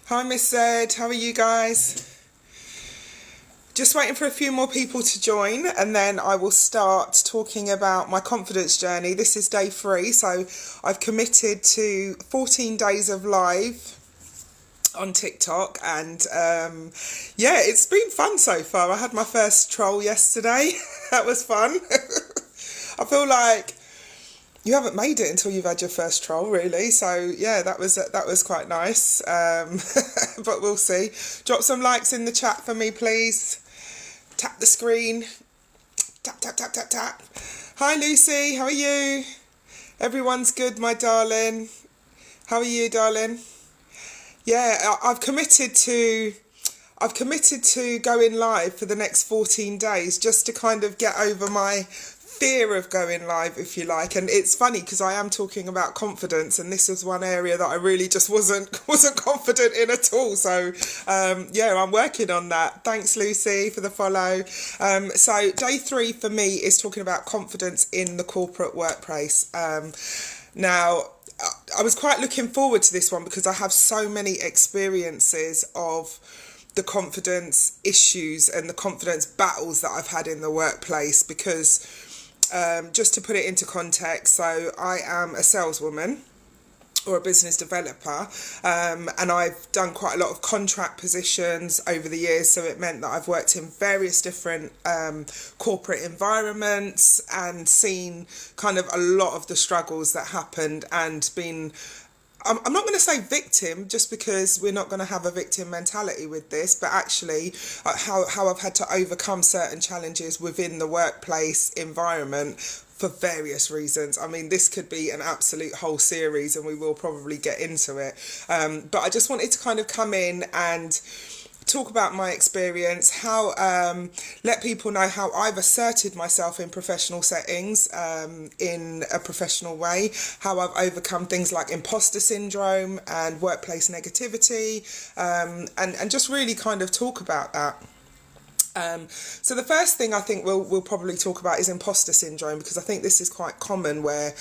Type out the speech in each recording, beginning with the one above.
Hi Miss Zed, how are you guys? Just waiting for a few more people to join and then I will start talking about my confidence journey. This is day 3, so I've committed to 14 days of live on TikTok and yeah, it's been fun so far. I had my first troll yesterday. That was fun. I feel like you haven't made it until you've had your first troll, really. So yeah, that was quite nice. But we'll see. Drop some likes in the chat for me, please. Tap the screen. Tap, tap, tap, tap, tap. Hi, Lucy. How are you? Everyone's good, my darling. How are you, darling? Yeah, I've committed to going live for the next 14 days just to kind of get over my fear of going live, if you like. And it's funny because I am talking about confidence and this is one area that I really just wasn't confident in at all. So yeah, I'm working on that. Thanks, Lucy, for the follow. So day 3 for me is talking about confidence in the corporate workplace. Now I was quite looking forward to this one because I have so many experiences of the confidence issues and the confidence battles that I've had in the workplace because just to put it into context, so I am a saleswoman or a business developer, and I've done quite a lot of contract positions over the years, so it meant that I've worked in various different corporate environments and seen kind of a lot of the struggles that happened and been, I'm not going to say victim just because we're not going to have a victim mentality with this, but actually how I've had to overcome certain challenges within the workplace environment for various reasons. I mean, this could be an absolute whole series and we will probably get into it. But I just wanted to kind of come in and talk about my experience, how let people know how I've asserted myself in professional settings in a professional way, how I've overcome things like imposter syndrome and workplace negativity, and just really kind of talk about that. So the first thing I think we'll probably talk about is imposter syndrome, because I think this is quite common where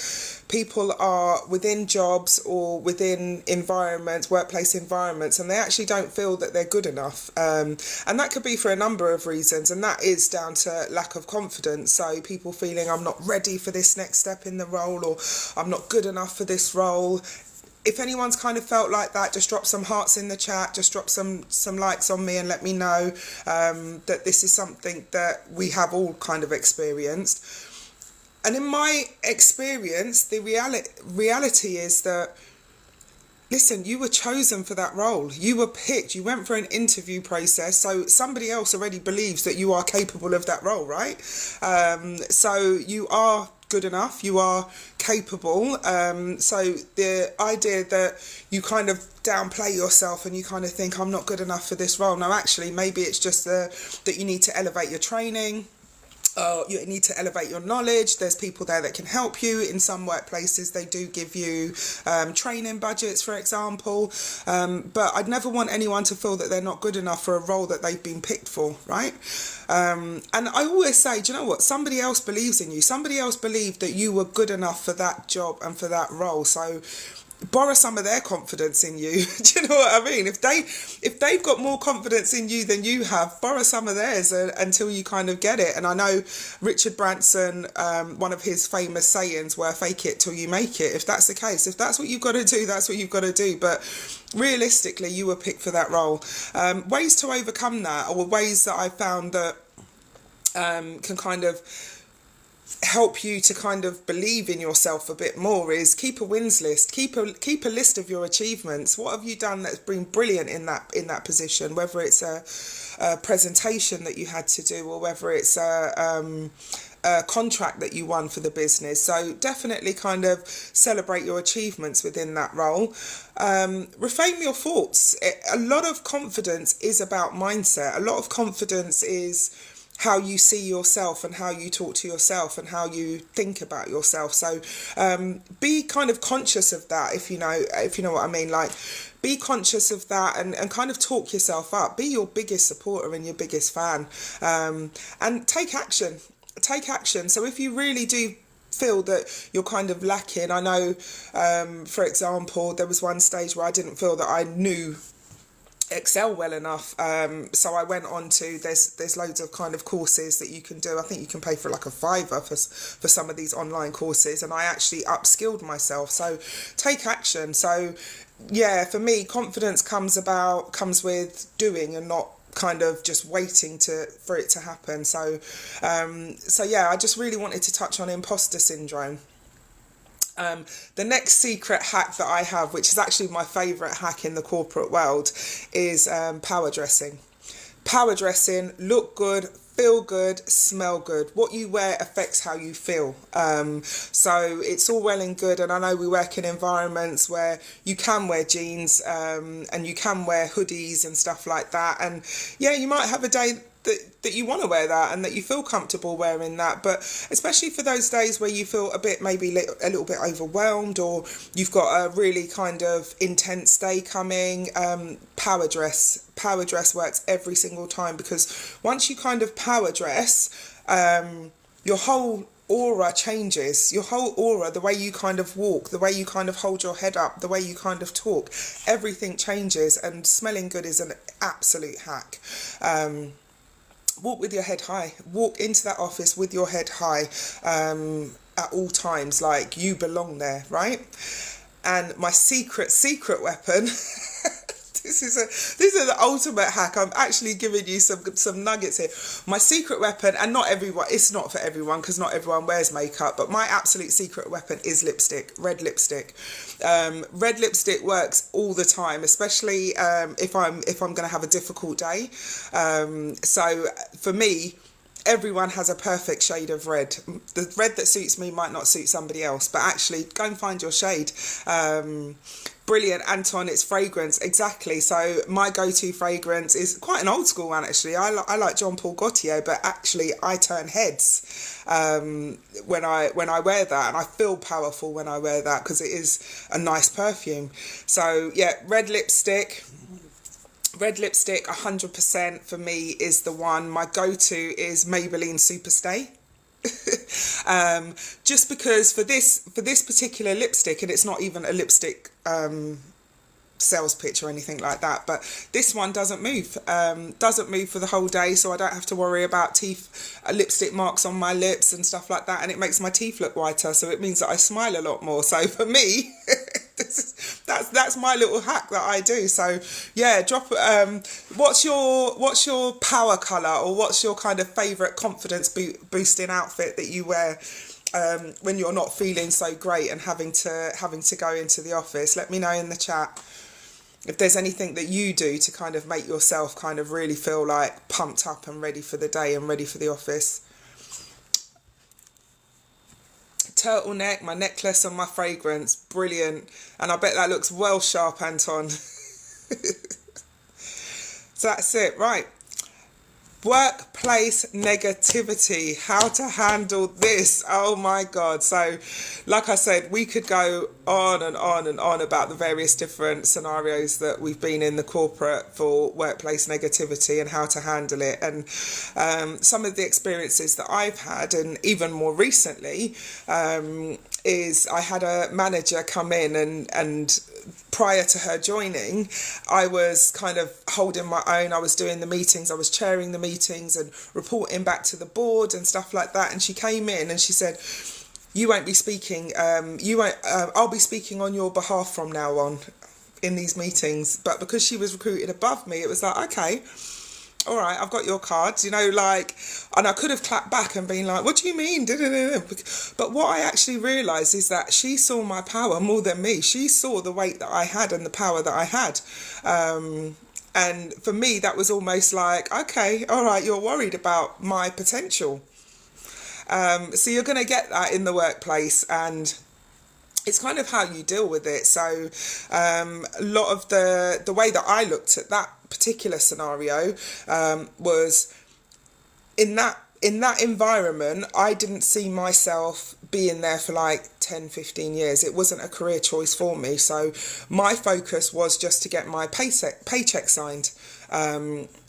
people are within jobs or within environments, workplace environments, and they actually don't feel that they're good enough. And that could be for a number of reasons, and that is down to lack of confidence. So people feeling I'm not ready for this next step in the role, or I'm not good enough for this role. If anyone's kind of felt like that, just drop some hearts in the chat, just drop some likes on me and let me know that this is something that we have all kind of experienced. And in my experience, the reality is that, listen, you were chosen for that role. You were picked. You went for an interview process. So somebody else already believes that you are capable of that role, right? So you are good enough, you are capable. So the idea that you kind of downplay yourself and you kind of think I'm not good enough for this role. No, actually, maybe it's just that you need to elevate your training. You need to elevate your knowledge. There's people there that can help you. In some workplaces, they do give you training budgets, for example. But I'd never want anyone to feel that they're not good enough for a role that they've been picked for, right? And I always say, do you know what? Somebody else believes in you. Somebody else believed that you were good enough for that job and for that role. So borrow some of their confidence in you. Do you know what I mean? If they've got more confidence in you than you have, borrow some of theirs until you kind of get it. And I know Richard Branson, one of his famous sayings were fake it till you make it. If that's the case, if that's what you've got to do, that's what you've got to do. But realistically, you were picked for that role. Ways to overcome that, or ways that I found that can kind of help you to kind of believe in yourself a bit more, is keep a wins list, keep a list of your achievements. What have you done that's been brilliant in that position, whether it's a presentation that you had to do or whether it's a contract that you won for the business. So definitely kind of celebrate your achievements within that role. Reframe your thoughts. A lot of confidence is about mindset. A lot of confidence is how you see yourself and how you talk to yourself and how you think about yourself. So be kind of conscious of that, if you know what I mean. Like, be conscious of that and kind of talk yourself up. Be your biggest supporter and your biggest fan, and take action. So if you really do feel that you're kind of lacking, I know for example there was one stage where I didn't feel that I knew excel well enough. So I went on to, there's loads of kind of courses that you can do. I think you can pay for like a £5 for some of these online courses, and I actually upskilled myself. So take action. So yeah, for me, confidence comes with doing and not kind of just waiting for it to happen. So yeah, I just really wanted to touch on imposter syndrome. The next secret hack that I have, which is actually my favourite hack in the corporate world, is power dressing. Power dressing, look good, feel good, smell good. What you wear affects how you feel. So it's all well and good, and I know we work in environments where you can wear jeans and you can wear hoodies and stuff like that. And yeah, you might have a day that you want to wear that and that you feel comfortable wearing that, but especially for those days where you feel maybe a little bit overwhelmed, or you've got a really kind of intense day coming, power dress works every single time, because once you kind of power dress, your whole aura changes. Your whole aura, the way you kind of walk, the way you kind of hold your head up, the way you kind of talk, everything changes, and smelling good is an absolute hack. Walk with your head high. Walk into that office with your head high at all times, like you belong there, right? And my secret weapon. This is the ultimate hack. I'm actually giving you some nuggets here. My secret weapon, and not everyone, it's not for everyone because not everyone wears makeup, but my absolute secret weapon is lipstick, red lipstick. Red lipstick works all the time, especially if I'm going to have a difficult day. So for me, everyone has a perfect shade of red. The red that suits me might not suit somebody else, but actually go and find your shade. Brilliant, Anton, it's fragrance, exactly. So my go-to fragrance is quite an old school one, actually. I like Jean Paul Gaultier, but actually I turn heads when I wear that, and I feel powerful when I wear that because it is a nice perfume. So yeah, red lipstick 100% for me is the one. My go-to is Maybelline Superstay. Just because for this particular lipstick, and it's not even a lipstick sales pitch or anything like that, but this one doesn't move for the whole day, so I don't have to worry about lipstick marks on my lips and stuff like that, and it makes my teeth look whiter, so it means that I smile a lot more. So for me, that's my little hack that I do. So yeah, what's your power colour, or what's your kind of favourite confidence boosting outfit that you wear when you're not feeling so great and having to go into the office? Let me know in the chat if there's anything that you do to kind of make yourself kind of really feel like pumped up and ready for the day and ready for the office. Turtleneck, my necklace and my fragrance, brilliant. And I bet that looks well sharp, Anton. So that's it, right. Workplace negativity, how to handle this. Oh my God. So like I said, we could go on and on and on about the various different scenarios that we've been in the corporate for workplace negativity and how to handle it. And some of the experiences that I've had, and even more recently, is I had a manager come in, and prior to her joining, I was kind of holding my own. I was doing the meetings, I was chairing the meetings and reporting back to the board and stuff like that. And she came in and she said, "You won't be speaking, I'll be speaking on your behalf from now on in these meetings." But because she was recruited above me, it was like, okay, all right, I've got your cards, and I could have clapped back and been like, "What do you mean?" But what I actually realised is that she saw my power more than me. She saw the weight that I had and the power that I had. And for me, that was almost like, okay, all right, you're worried about my potential. So you're going to get that in the workplace, and it's kind of how you deal with it. So a lot of the way that I looked at that particular scenario was in that environment, I didn't see myself being there for like 10-15 years. It wasn't a career choice for me, so my focus was just to get my paycheck signed.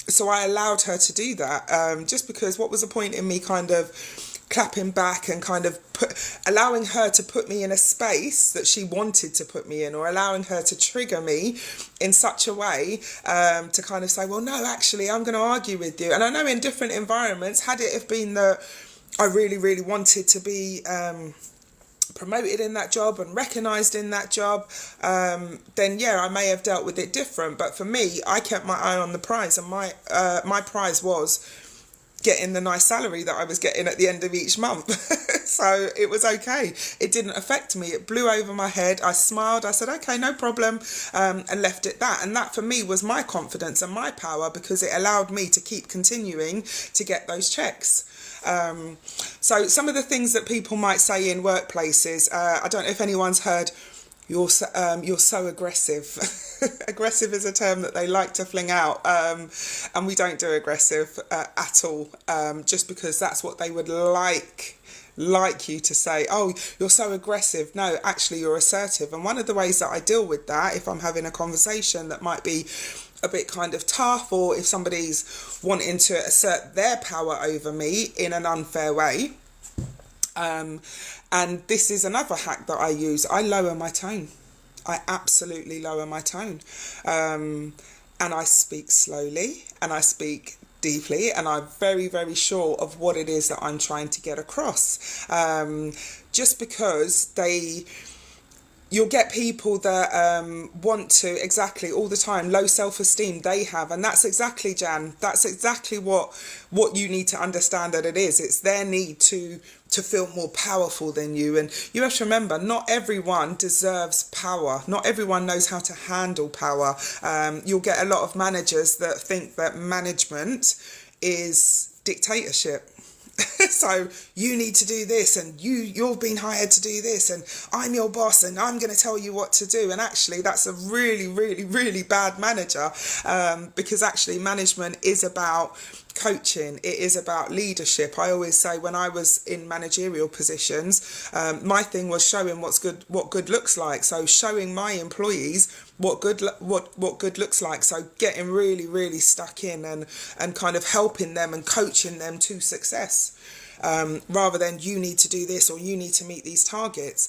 So I allowed her to do that, just because what was the point in me kind of clapping back and kind of allowing her to put me in a space that she wanted to put me in, or allowing her to trigger me in such a way to kind of say, well, no, actually, I'm going to argue with you. And I know in different environments, had it have been that I really, really wanted to be promoted in that job and recognised in that job, then yeah, I may have dealt with it different. But for me, I kept my eye on the prize, and my prize was getting the nice salary that I was getting at the end of each month. So it was okay. It didn't affect me. It blew over my head. I smiled. I said, okay, no problem, and left it that. And that for me was my confidence and my power, because it allowed me to keep continuing to get those checks. So some of the things that people might say in workplaces, I don't know if anyone's heard, you're so aggressive. Aggressive is a term that they like to fling out, and we don't do aggressive at all, just because that's what they would like you to say. Oh, you're so aggressive. No, actually, you're assertive. And one of the ways that I deal with that, if I'm having a conversation that might be a bit kind of tough, or if somebody's wanting to assert their power over me in an unfair way, and this is another hack that I use, I lower my tone. I absolutely lower my tone, and I speak slowly, and I speak deeply, and I'm very, very sure of what it is that I'm trying to get across. Just because you'll get people that want to, exactly, all the time, low self-esteem they have, and that's exactly, Jan, that's exactly what you need to understand that it is. It's their need to feel more powerful than you. And you have to remember, not everyone deserves power. Not everyone knows how to handle power. You'll get a lot of managers that think that management is dictatorship. So you need to do this, and you've been hired to do this, and I'm your boss, and I'm going to tell you what to do. And actually, that's a really, really, really bad manager, because actually management is about coaching. It is about leadership. I always say, when I was in managerial positions, my thing was showing what good looks like. So showing my employees what good looks like. So getting really, really stuck in and kind of helping them and coaching them to success, rather than you need to do this or you need to meet these targets.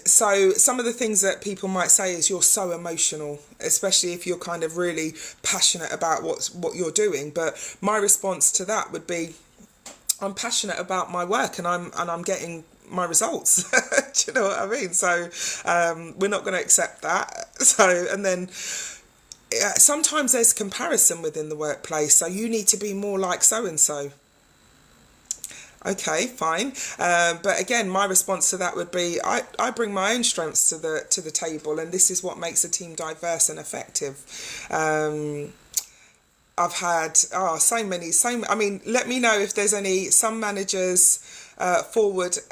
So some of the things that people might say is, you're so emotional, especially if you're kind of really passionate about what you're doing. But my response to that would be, I'm passionate about my work, and I'm getting my results. Do you know what I mean? So we're not going to accept that. So, and then sometimes there's comparison within the workplace. So you need to be more like so and so. Okay, fine. But again, my response to that would be, I bring my own strengths to the table, and this is what makes a team diverse and effective. I've had so many. I mean, let me know if there's some managers forwardness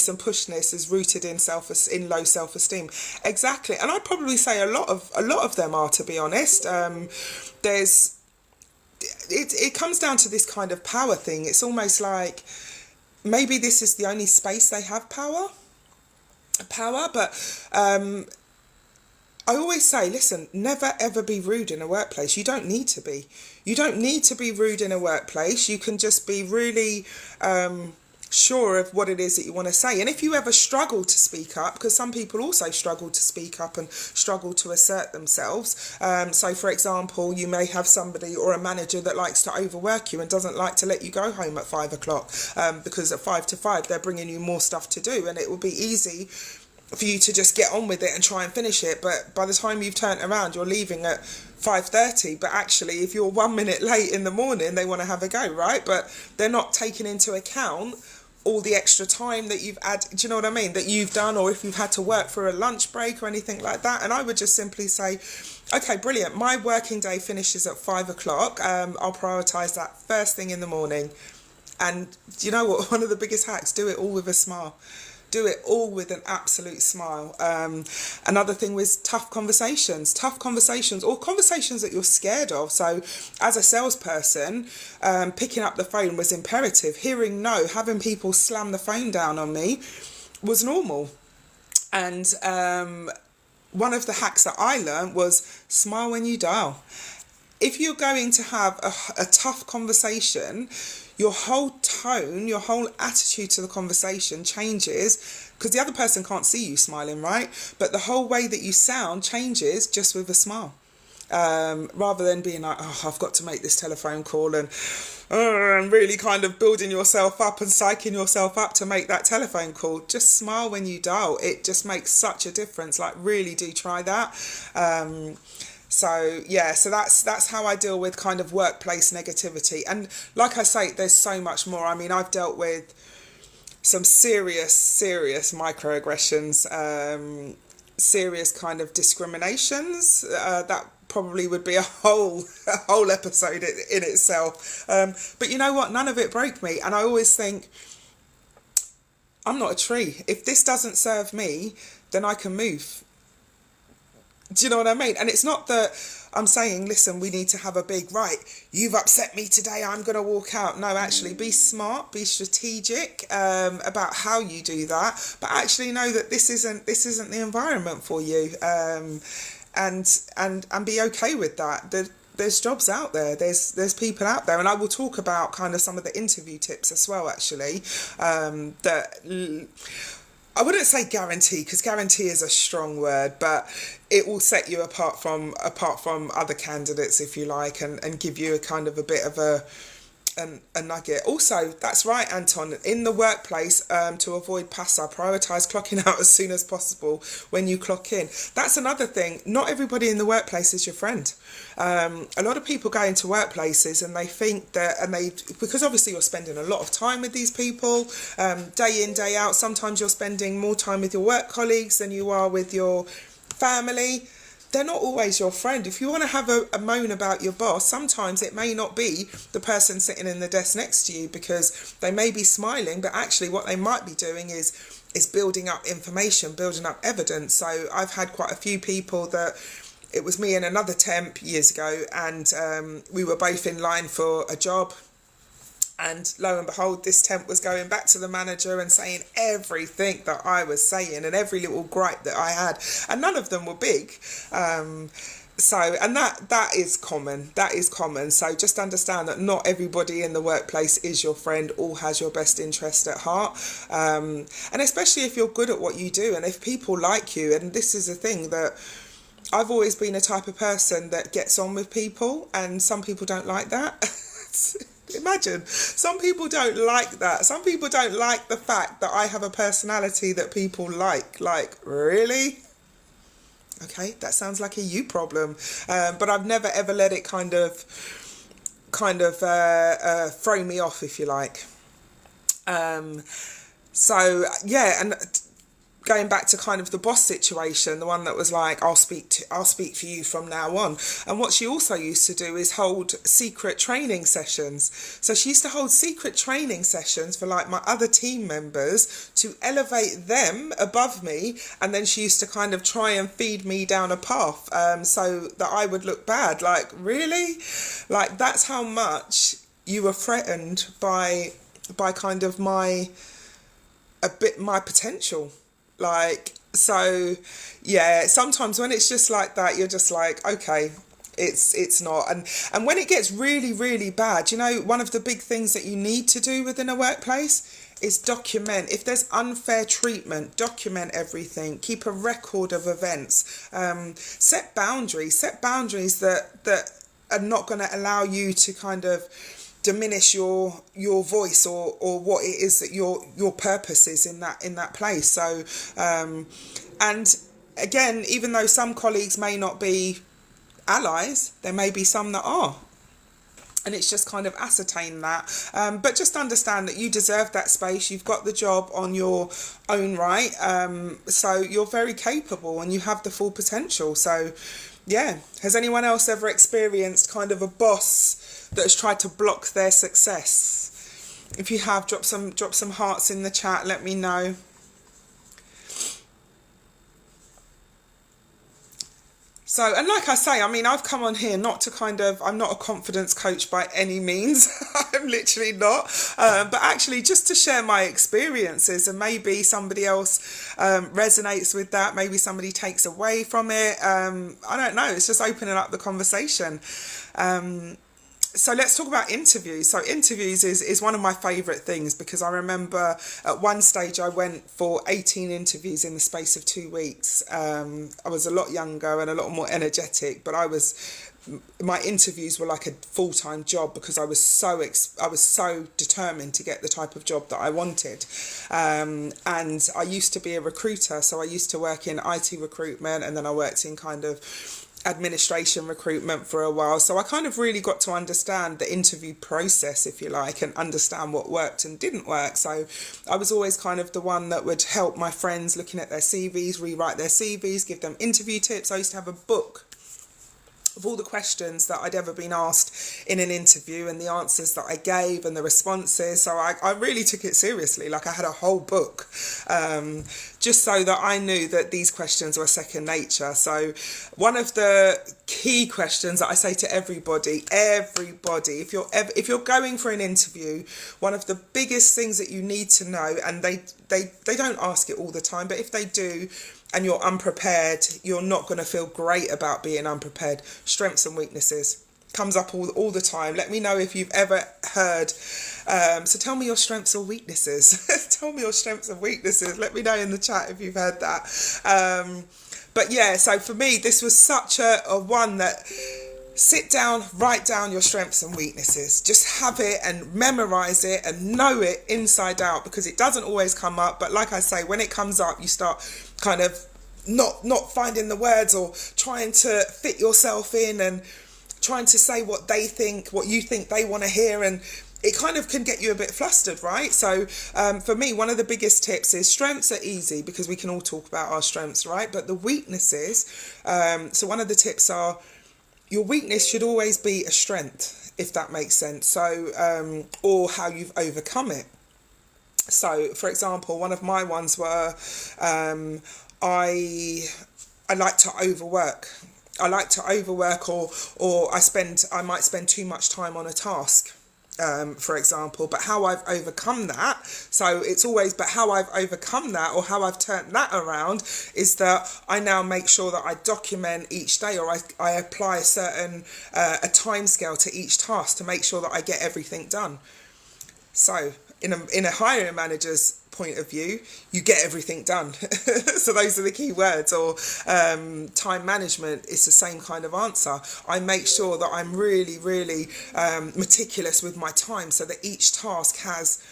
and pushness is rooted in low self-esteem. Exactly, and I'd probably say a lot of them are, to be honest. It comes down to this kind of power thing. It's almost like maybe this is the only space they have power, but I always say, listen, never ever be rude in a workplace. You don't need to be. You don't need to be rude in a workplace. You can just be really sure of what it is that you want to say. And if you ever struggle to speak up, because some people also struggle to speak up and struggle to assert themselves. So for example, you may have somebody or a manager that likes to overwork you and doesn't like to let you go home at 5 o'clock, because at 5 to 5 they're bringing you more stuff to do, and it will be easy for you to just get on with it and try and finish it. But by the time you've turned around, you're leaving at 5:30. But actually, if you're 1 minute late in the morning, they want to have a go, right? But they're not taking into account all the extra time that you've had, do you know what I mean, that you've done, or if you've had to work for a lunch break or anything like that. And I would just simply say, okay, brilliant, my working day finishes at 5 o'clock. I'll prioritise that first thing in the morning. And do you know what? One of the biggest hacks, do it all with a smile. Do it all with an absolute smile. Another thing was tough conversations, or conversations that you're scared of. So as a salesperson, picking up the phone was imperative. Hearing no, having people slam the phone down on me was normal. And one of the hacks that I learned was smile when you dial. if you're going to have a tough conversation, your whole tone, your whole attitude to the conversation changes, because the other person can't see you smiling, right? But the whole way that you sound changes just with a smile. Rather than being like, oh, I've got to make this telephone call, and really kind of building yourself up and psyching yourself up to make that telephone call. Just smile when you dial. It just makes such a difference. Like, really do try that. So that's how I deal with kind of workplace negativity. And like I say, there's so much more. I mean, I've dealt with some serious microaggressions, serious kind of discriminations, that probably would be a whole episode in itself. But you know what? None of it broke me. And I always think, I'm not a tree. If this doesn't serve me, then I can move. Do you know what I mean? And it's not that I'm saying, listen, we need to have a big, right, you've upset me today, I'm going to walk out. No, actually, be smart, be strategic about how you do that. But actually know that this isn't the environment for you. And be okay with that. There's jobs out there. There's people out there, and I will talk about kind of some of the interview tips as well. Actually, that I wouldn't say guarantee, because guarantee is a strong word, but it will set you apart from other candidates, if you like, and give you a kind of a bit of a nugget. Also, that's right, Anton, in the workplace, to avoid PASA, prioritise clocking out as soon as possible when you clock in. That's another thing. Not everybody in the workplace is your friend. A lot of people go into workplaces and they think that, because obviously you're spending a lot of time with these people, day in, day out. Sometimes you're spending more time with your work colleagues than you are with your family. They're not always your friend. If you want to have a moan about your boss, sometimes it may not be the person sitting in the desk next to you, because they may be smiling, but actually what they might be doing is building up information, building up evidence. So I've had quite a few people that, it was me and another temp years ago, and we were both in line for a job. And lo and behold, this temp was going back to the manager and saying everything that I was saying and every little gripe that I had. And none of them were big. And that is common. That is common. So just understand that not everybody in the workplace is your friend, all has your best interest at heart. And especially if you're good at what you do, and if people like you. And this is a thing that I've always been a type of person that gets on with people, and some people don't like that. Imagine, some people don't like that. Some people don't like the fact that I have a personality that people like. Like, really? Okay, that sounds like a you problem. But I've never ever let it kind of throw me off, if you like. So yeah, and going back to kind of the boss situation, the one that was like, I'll speak for you from now on. And what she also used to do is hold secret training sessions. So she used to hold secret training sessions for like my other team members to elevate them above me. And then she used to kind of try and feed me down a path, so that I would look bad. Like, really? Like, that's how much you were threatened by kind of my potential. Like, so yeah, sometimes when it's just like that, you're just like, okay, it's not. And when it gets really, really bad, you know, one of the big things that you need to do within a workplace is document. If there's unfair treatment, document everything. Keep a record of events. Set boundaries that are not going to allow you to kind of diminish your voice or what it is that your purpose is in that place. So and again, even though some colleagues may not be allies, there may be some that are, and it's just kind of ascertain that, but just understand that you deserve that space. You've got the job on your own right, so you're very capable and you have the full potential. So yeah, has anyone else ever experienced kind of a boss that has tried to block their success? If you have, drop some hearts in the chat, let me know. So, and like I say, I mean, I've come on here not to I'm not a confidence coach by any means. I'm literally not. But actually just to share my experiences, and maybe somebody else resonates with that. Maybe somebody takes away from it. I don't know. It's just opening up the conversation. So let's talk about interviews. So interviews is one of my favourite things, because I remember at one stage I went for 18 interviews in the space of 2 weeks. I was a lot younger and a lot more energetic, but my interviews were like a full-time job, because I was so determined to get the type of job that I wanted. And I used to be a recruiter, so I used to work in IT recruitment, and then I worked in kind of administration recruitment for a while. So I kind of really got to understand the interview process, if you like, and understand what worked and didn't work. So I was always kind of the one that would help my friends looking at their CVs, rewrite their CVs, give them interview tips. I used to have a book of all the questions that I'd ever been asked in an interview, and the answers that I gave and the responses. So I really took it seriously. Like, I had a whole book, just so that I knew that these questions were second nature. So one of the key questions that I say to everybody, if you're going for an interview, one of the biggest things that you need to know, and they don't ask it all the time, but if they do, and you're unprepared, you're not going to feel great about being unprepared. Strengths and weaknesses comes up all the time. Let me know if you've ever heard. So tell me your strengths or weaknesses. Tell me your strengths and weaknesses. Let me know in the chat if you've heard that. But yeah, so for me, this was such a one that sit down, write down your strengths and weaknesses. Just have it and memorize it and know it inside out, because it doesn't always come up. But like I say, when it comes up, you start kind of not finding the words, or trying to fit yourself in and trying to say what you think they want to hear, and it kind of can get you a bit flustered, right? So for me, one of the biggest tips is strengths are easy, because we can all talk about our strengths, right? But the weaknesses, so one of the tips are, your weakness should always be a strength, if that makes sense. So, or how you've overcome it. So, for example, one of my ones were, I like to overwork. I like to overwork, or I might spend too much time on a task. For example, but how I've overcome that. So it's always, but how I've overcome that, or how I've turned that around, is that I now make sure that I document each day, or I apply a certain a time scale to each task to make sure that I get everything done. So in a hiring manager's point of view, you get everything done. So those are the key words. Or time management is the same kind of answer. I make sure that I'm really, really meticulous with my time, so that each task has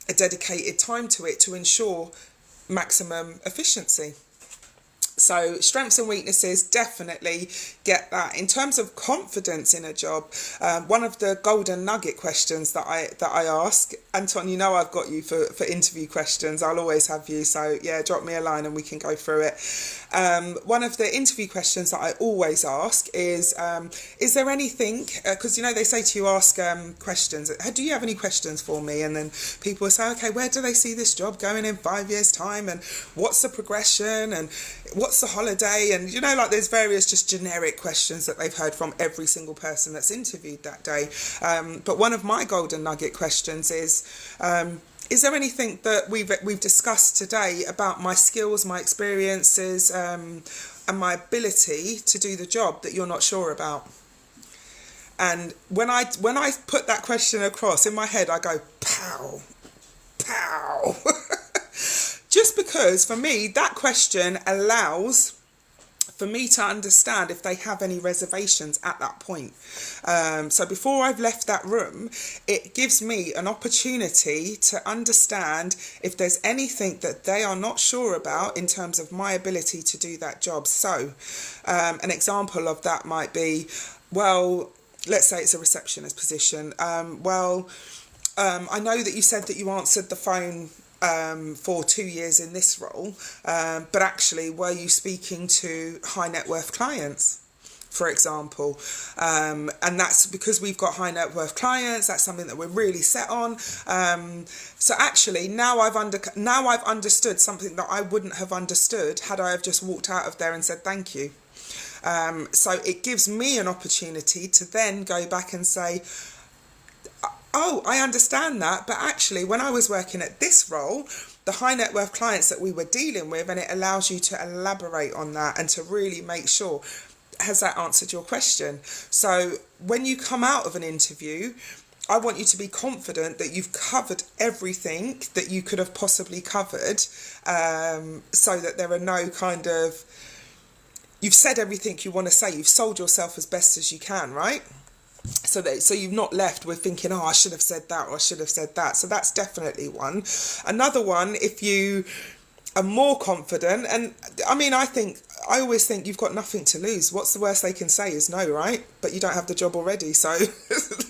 a dedicated time to it to ensure maximum efficiency. So strengths and weaknesses, definitely get that. In terms of confidence in a job, one of the golden nugget questions that I ask, Anton, you know I've got you for interview questions. I'll always have you. So yeah, drop me a line and we can go through it. One of the interview questions that I always ask is there anything, because they say to you, ask questions. Do you have any questions for me? And then people will say, okay, where do they see this job going in 5 years' time? And what's the progression? And what's the holiday? And like there's various just generic questions that they've heard from every single person that's interviewed that day. But one of my golden nugget questions is there anything that we've discussed today about my skills, my experiences, and my ability to do the job that you're not sure about? And when I put that question across in my head, I go, pow, pow. Just because for me, that question allows for me to understand if they have any reservations at that point. So before I've left that room, it gives me an opportunity to understand if there's anything that they are not sure about in terms of my ability to do that job. So an example of that might be, well, let's say it's a receptionist position. I know that you said that you answered the phone for 2 years in this role, but actually were you speaking to high net worth clients, for example? And that's because we've got high net worth clients. That's something that we're really set on. So actually now I've understood something that I wouldn't have understood had I have just walked out of there and said thank you. So it gives me an opportunity to then go back and say, oh, I understand that, but actually when I was working at this role, the high net worth clients that we were dealing with, and it allows you to elaborate on that and to really make sure, has that answered your question? So when you come out of an interview, I want you to be confident that you've covered everything that you could have possibly covered, so that there are no kind of, you've said everything you want to say, you've sold yourself as best as you can, right? So you've not left with thinking, oh, I should have said that or I should have said that. So that's definitely one. Another one, if you are more confident, and I mean, I always think you've got nothing to lose. What's the worst they can say is no, right? But you don't have the job already. So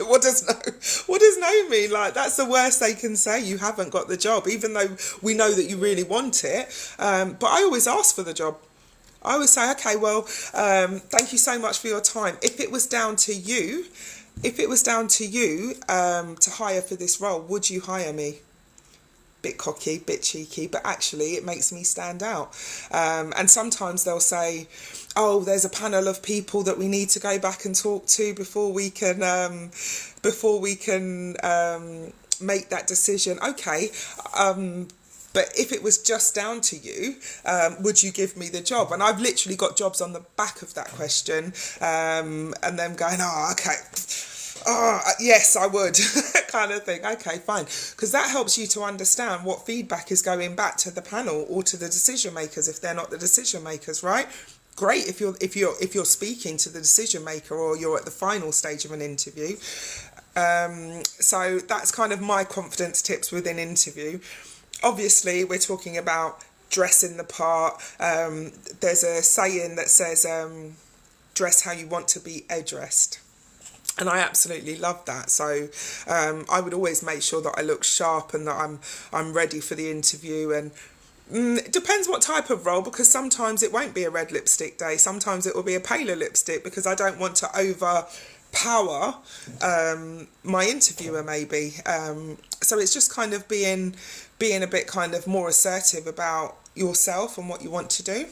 what does no mean? Like, that's the worst they can say. You haven't got the job, even though we know that you really want it. But I always ask for the job. I always say, okay, well, thank you so much for your time. If it was down to you to hire for this role, would you hire me? Bit cocky, bit cheeky, but actually it makes me stand out. And sometimes they'll say, oh, there's a panel of people that we need to go back and talk to before we can make that decision. Okay. But if it was just down to you, would you give me the job? And I've literally got jobs on the back of that question, and them going, oh, okay, oh, yes, I would, kind of thing. Okay, fine. Because that helps you to understand what feedback is going back to the panel or to the decision makers if they're not the decision makers, right? Great if you're speaking to the decision maker or you're at the final stage of an interview. So that's kind of my confidence tips within interview. Obviously, we're talking about dressing the part. There's a saying that says, dress how you want to be addressed. And I absolutely love that. So I would always make sure that I look sharp and that I'm ready for the interview. And it depends what type of role, because sometimes it won't be a red lipstick day. Sometimes it will be a paler lipstick, because I don't want to overpower my interviewer maybe. So it's just kind of being a bit kind of more assertive about yourself and what you want to do.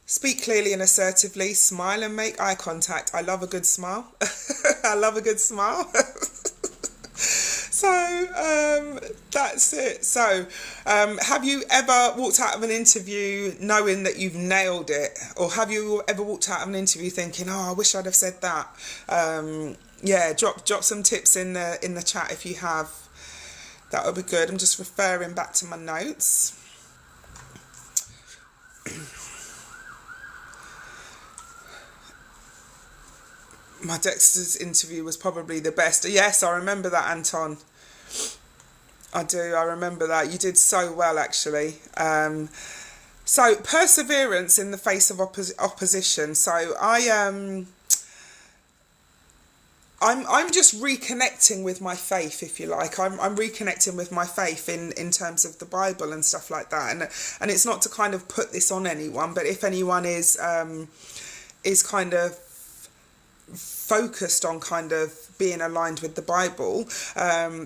Speak clearly and assertively, smile and make eye contact. I love a good smile. I love a good smile. So that's it. So have you ever walked out of an interview knowing that you've nailed it? Or have you ever walked out of an interview thinking, oh, I wish I'd have said that? Yeah, drop some tips in the chat if you have. That would be good. I'm just referring back to my notes. My Dexter's interview was probably the best. Yes, I remember that, Anton. I do. I remember that. You did so well, actually. So perseverance in the face of opposition. So I'm just reconnecting with my faith, if you like. I'm reconnecting with my faith in terms of the Bible and stuff like that. And it's not to kind of put this on anyone, but if anyone is kind of focused on kind of being aligned with the Bible,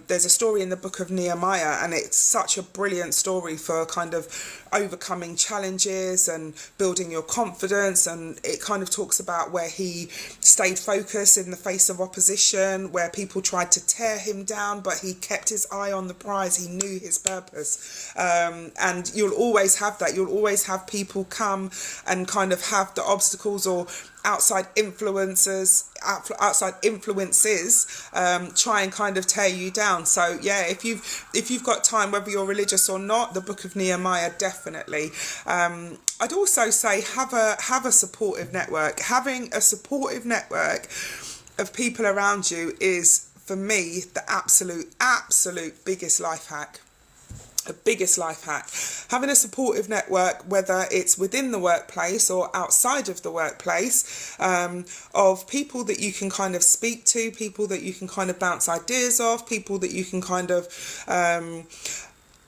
there's a story in the Book of Nehemiah, and it's such a brilliant story for kind of overcoming challenges and building your confidence. And it kind of talks about where he stayed focused in the face of opposition, where people tried to tear him down, but he kept his eye on the prize. He knew his purpose. And you'll always have that. You'll always have people come and kind of have the obstacles or outside influences try and kind of tear you down. So yeah, if you've got time, whether you're religious or not, the Book of Nehemiah, definitely. I'd also say have a supportive network. Having a supportive network of people around you is, for me, the absolute biggest life hack. Having a supportive network, whether it's within the workplace or outside of the workplace, of people that you can kind of speak to, people that you can kind of bounce ideas off, people that you can kind of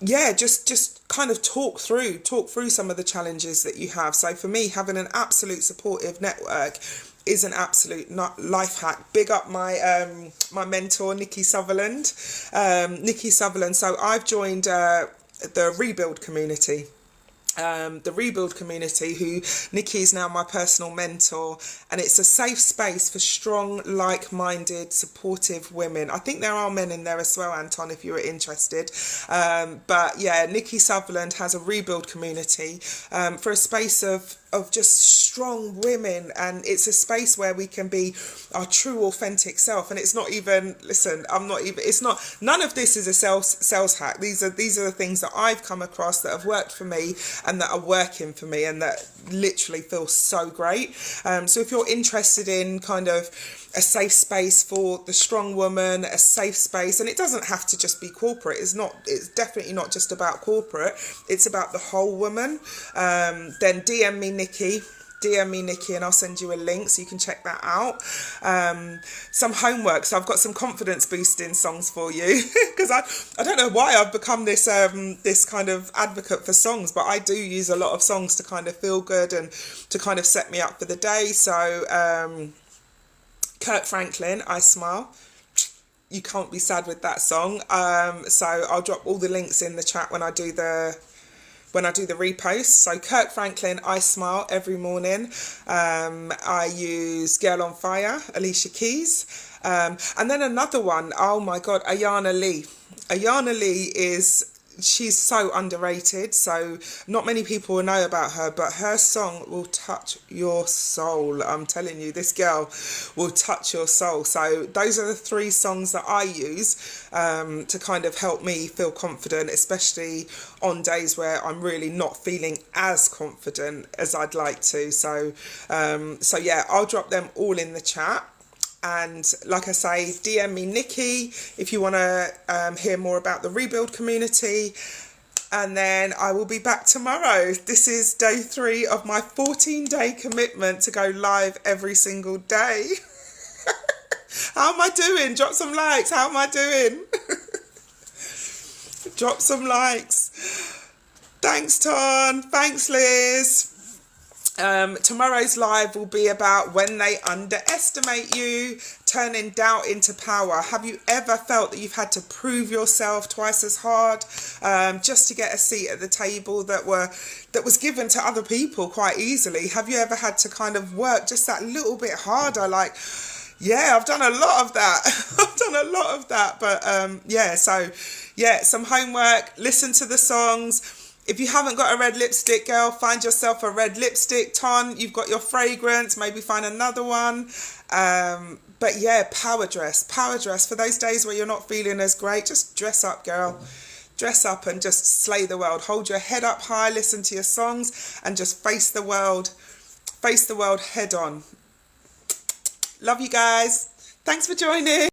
just kind of talk through some of the challenges that you have. So for me, having an absolute supportive network is an absolute life hack. Big up my my mentor, Nikki Sutherland. So I've joined the Rebuild community. the Rebuild community, who Nikki is now my personal mentor, and it's a safe space for strong, like-minded, supportive women. I think there are men in there as well, Anton, if you were interested. But yeah, Nikki Sutherland has a Rebuild community for a space of just strong women, and it's a space where we can be our true authentic self. And it's not even, listen, it's not, none of this is a sales hack. These are the things that I've come across that have worked for me and that are working for me and that literally feel so great. So if you're interested in kind of a safe space for the strong woman, a safe space, and it doesn't have to just be corporate. It's definitely not just about corporate. It's about the whole woman. Then DM me Nikki, and I'll send you a link so you can check that out. Some homework. So I've got some confidence boosting songs for you because I don't know why I've become this this kind of advocate for songs, but I do use a lot of songs to kind of feel good and to kind of set me up for the day. So Kirk Franklin, I Smile. You can't be sad with that song. So I'll drop all the links in the chat when I do the repost. So Kirk Franklin, I Smile every morning. I use Girl on Fire, Alicia Keys. And then another one, oh my God, Aiyana-Lee. Aiyana-Lee she's so underrated. So not many people will know about her, but her song will touch your soul. I'm telling you, this girl will touch your soul. So those are the 3 songs that I use to kind of help me feel confident, especially on days where I'm really not feeling as confident as I'd like to. So yeah, I'll drop them all in the chat. And like I say, DM me Nikki if you want to hear more about the Rebuild community. And then I will be back tomorrow. This is day 3 of my 14-day commitment to go live every single day. How am I doing? Drop some likes. How am I doing? Drop some likes. Thanks, Ton. Thanks, Liz. Tomorrow's live will be about when they underestimate you, turning doubt into power. Have you ever felt that you've had to prove yourself twice as hard just to get a seat at the table that was given to other people quite easily? Have you ever had to kind of work just that little bit harder? Like, yeah, I've done a lot of that. But yeah, so yeah, some homework, listen to the songs. If you haven't got a red lipstick, girl, find yourself a red lipstick. Ton, you've got your fragrance, maybe find another one. But yeah, power dress for those days where you're not feeling as great. Just dress up, girl. Dress up and just slay the world. Hold your head up high, listen to your songs, and just face the world head on. Love you guys. Thanks for joining.